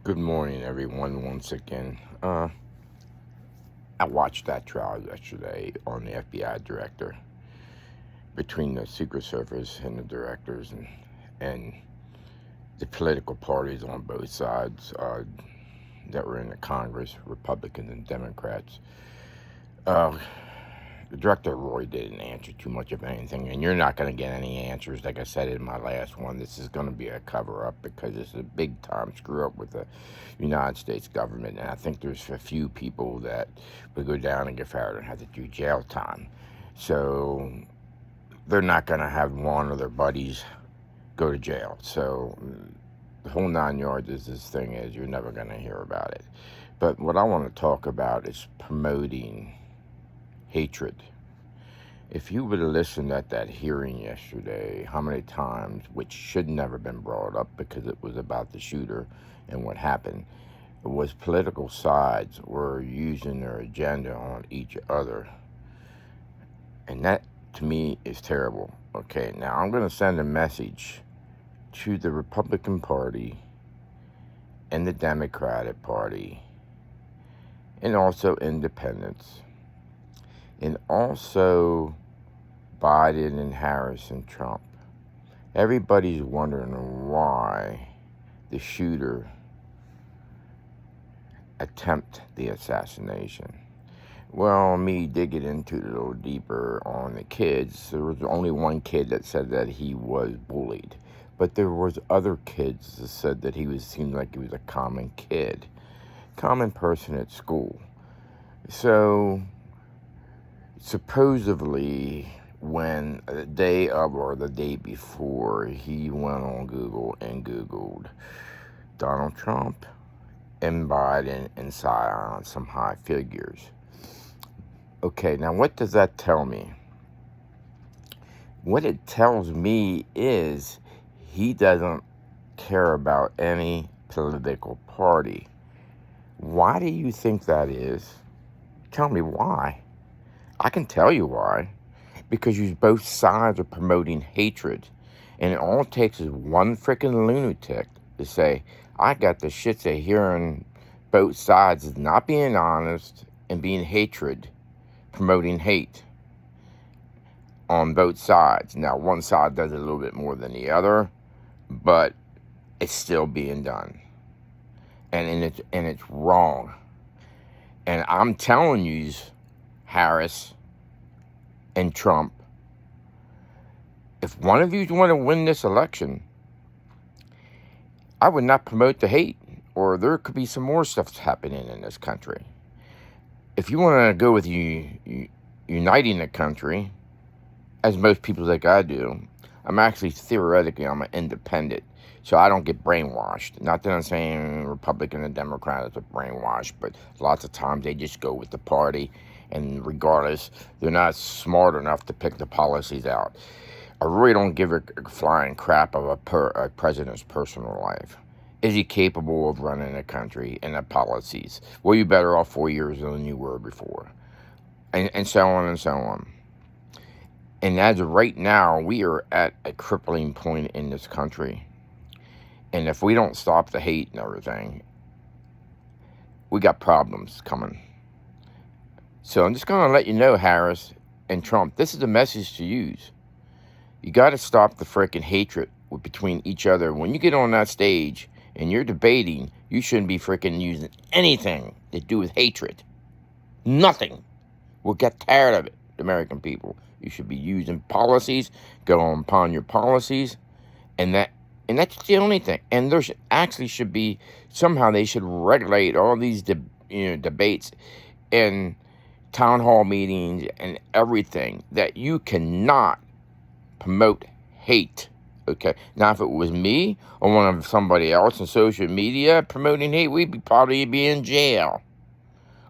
Good morning, everyone, once again. I watched that trial yesterday on the FBI director between the Secret Service and the directors and the political parties on both sides that were in the Congress, Republicans and Democrats. Uh, the director Roy didn't answer too much of anything, and you're not going to get any answers. Like I said in my last one, this is going to be a cover-up because it's a big-time screw-up with the United States government, and I think there's a few people that would go down and get fired and have to do jail time. So they're not going to have one of their buddies go to jail. So the whole 9 yards is this thing is you're never going to hear about it. But what I want to talk about is promoting hatred. If you would have listened at that hearing yesterday, how many times, which should never been brought up because it was about the shooter and what happened, was political sides were using their agenda on each other. And that, to me, is terrible. Okay, now I'm going to send a message to the Republican Party and the Democratic Party and also independents. And also Biden and Harris and Trump. Everybody's wondering why the shooter attempted the assassination. Well, me digging into it a little deeper on the kids, there was only one kid that said that he was bullied. But there was other kids that said that seemed like he was a common kid, common person at school. So supposedly, when the day of or the day before, he went on Google and Googled Donald Trump and Biden and Sion, some high figures. Okay, now what does that tell me? What it tells me is he doesn't care about any political party. Why do you think that is? Tell me why. I can tell you why. Because both sides are promoting hatred. And it all takes is one freaking lunatic to say, I got the shits of hearing both sides is not being honest and being hatred, promoting hate on both sides. Now, one side does it a little bit more than the other, but it's still being done. And it's wrong. And I'm telling you, Harris and Trump, if one of you want to win this election, I would not promote the hate, or there could be some more stuff happening in this country. If you want to go with uniting the country, as most people think I do, I'm actually theoretically, I'm an independent, so I don't get brainwashed. Not that I'm saying Republican and Democrats are brainwashed, but lots of times they just go with the party, and regardless, they're not smart enough to pick the policies out. I really don't give a flying crap of a president's personal life. Is he capable of running a country and the policies? Well, you're better off 4 years than you were before. And so on and so on. And as of right now, we are at a crippling point in this country. And if we don't stop the hate and everything, we got problems coming. So I'm just going to let you know, Harris and Trump, this is a message to use. You got to stop the freaking hatred between each other. When you get on that stage and you're debating, you shouldn't be freaking using anything to do with hatred. Nothing. We'll get tired of it, the American people. You should be using policies, go upon your policies, and that's the only thing. And there should be, somehow they should regulate all these debates and town hall meetings and everything, that you cannot promote hate. Okay, now if it was me or one of somebody else on social media promoting hate, we'd probably be in jail,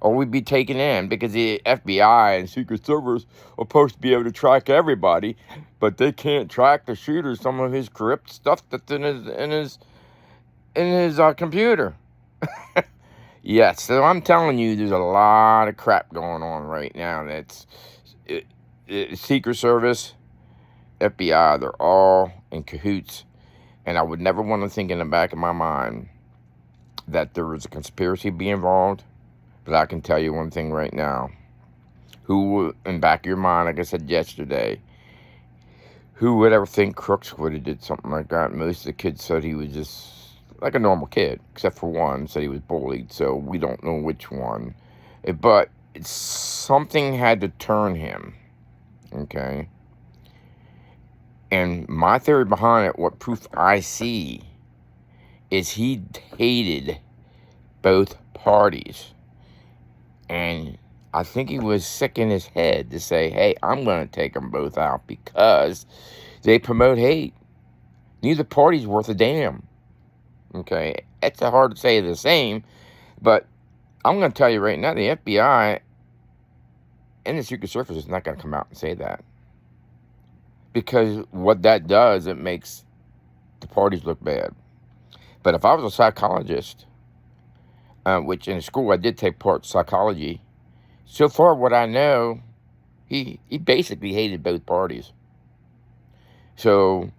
or we'd be taken in, because the FBI and Secret Service are supposed to be able to track everybody, but they can't track the shooter, some of his corrupt stuff that's in his computer. Yes, so I'm telling you, there's a lot of crap going on right now. Secret Service, FBI, they're all in cahoots. And I would never want to think in the back of my mind that there was a conspiracy be involved. But I can tell you one thing right now. Who, in the back of your mind, like I said yesterday, who would ever think Crooks would have did something like that? Most of the kids said he was just like a normal kid, except for one said he was bullied, so we don't know which one. But something had to turn him, okay? And my theory behind it, what proof I see, is he hated both parties. And I think he was sick in his head to say, hey, I'm going to take them both out because they promote hate. Neither party's worth a damn. Okay? It's hard to say the same, but I'm going to tell you right now, the FBI and the Secret Service is not going to come out and say that. Because what that does, it makes the parties look bad. But if I was a psychologist, which in school I did take part in psychology, so far what I know, he basically hated both parties. So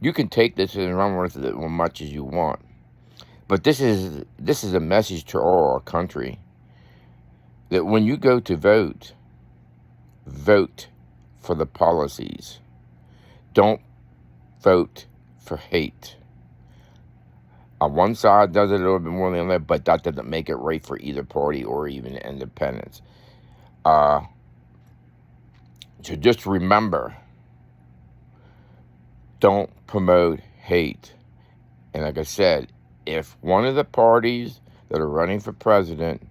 you can take this and run with it as much as you want. But this is a message to all our country, that when you go to vote, vote for the policies. Don't vote for hate. On one side does it a little bit more than the other, but that doesn't make it right for either party or even independents. So just remember, don't promote hate. And like I said, if one of the parties that are running for president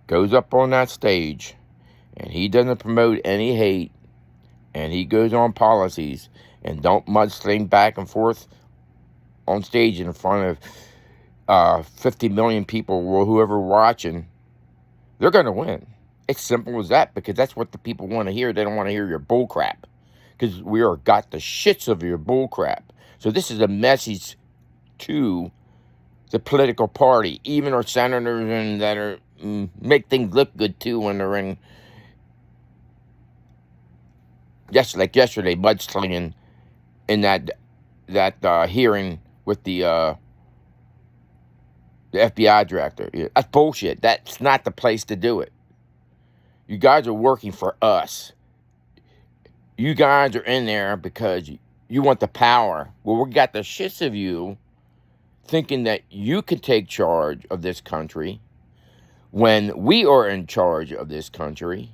goes up on that stage and he doesn't promote any hate and he goes on policies and don't mudsling back and forth on stage in front of 50 million people or whoever watching, they're going to win. It's simple as that, because that's what the people want to hear. They don't want to hear your bull crap, because we are got the shits of your bull crap. So this is a message to the political party, even our senators and that are make things look good too when they're in. Just like yesterday, mudslinging in that hearing with the FBI director. That's bullshit. That's not the place to do it. You guys are working for us. You guys are in there because you want the power. Well, we got the shits of you thinking that you could take charge of this country when we are in charge of this country,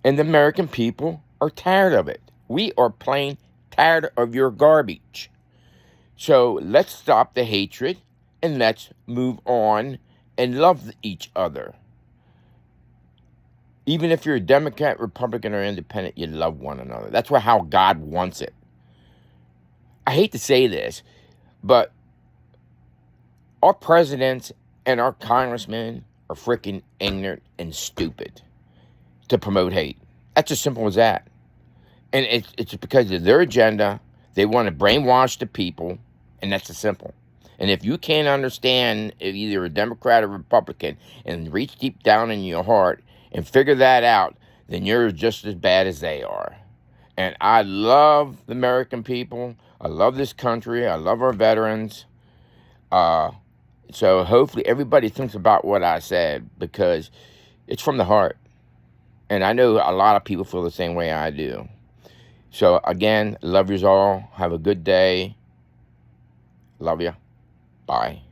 and the American people are tired of it. We are plain tired of your garbage. So let's stop the hatred and let's move on and love each other. Even if you're a Democrat, Republican, or Independent, you love one another. That's how God wants it. I hate to say this, but our presidents and our congressmen are freaking ignorant and stupid to promote hate. That's as simple as that. And it's because of their agenda. They want to brainwash the people, and that's as simple. And if you can't understand either a Democrat or Republican and reach deep down in your heart and figure that out, then you're just as bad as they are. And I love the American people. I love this country. I love our veterans. So hopefully everybody thinks about what I said, because it's from the heart. And I know a lot of people feel the same way I do. So again, love yous all. Have a good day. Love you. Bye.